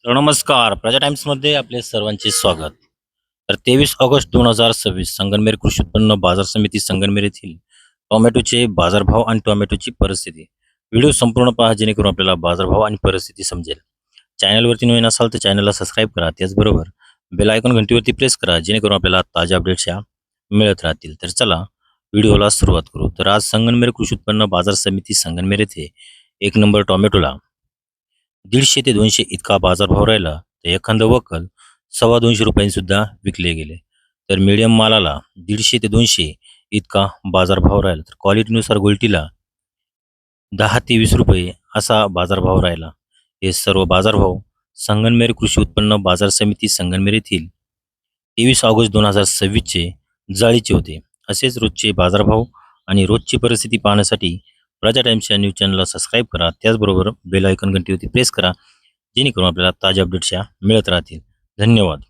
तर नमस्कार, प्रजा टाइम्समध्ये आपले सर्वांचे स्वागत. तर 23 ऑगस्ट 2026 संगमनेर कृषी उत्पन्न बाजार समिती संगमनेर येथील टोमॅटोचे बाजारभाव आणि टोमॅटोची परिस्थिती. व्हिडिओ संपूर्ण पहा जेणेकरून आपल्याला बाजारभाव आणि परिस्थिती समजेल. चॅनलवरती नवीन असाल तर चॅनलला सबस्क्राईब करा. त्याचबरोबर बेल आयकॉन घंटीवरती प्रेस करा जेणेकरून आपल्याला ताज्या अपडेट्स या मिळत राहतील. तर चला व्हिडिओला सुरुवात करू. तर आज संगमनेर कृषी उत्पन्न बाजार समिती संगमनेर येथे 1 नंबर टोमॅटोला 150 ते 200 इतका बाजारभाव राहिला. तर एखादं वक्कल ₹225 सुद्धा विकले गेले. तर मीडियम मालाला 150 ते 200 इतका बाजारभाव राहिला. तर क्वालिटीनुसार गोल्टीला 10 ते ₹20 असा बाजारभाव राहिला. हे सर्व बाजारभाव संगमनेर कृषी उत्पन्न बाजार समिती संगमनेर येथील 23 ऑगस्ट 2026 जाळीचे होते. असेच रोजचे बाजारभाव आणि रोजची परिस्थिती पाहण्यासाठी प्रजा टाइम्स या न्यूज चॅनलला सबस्क्राईब करा. त्याचबरोबर बेल आयकॉन घंटीवरती प्रेस करा जेणेकरून आपल्याला ताज्या अपडेट्स या मिळत राहतील. धन्यवाद.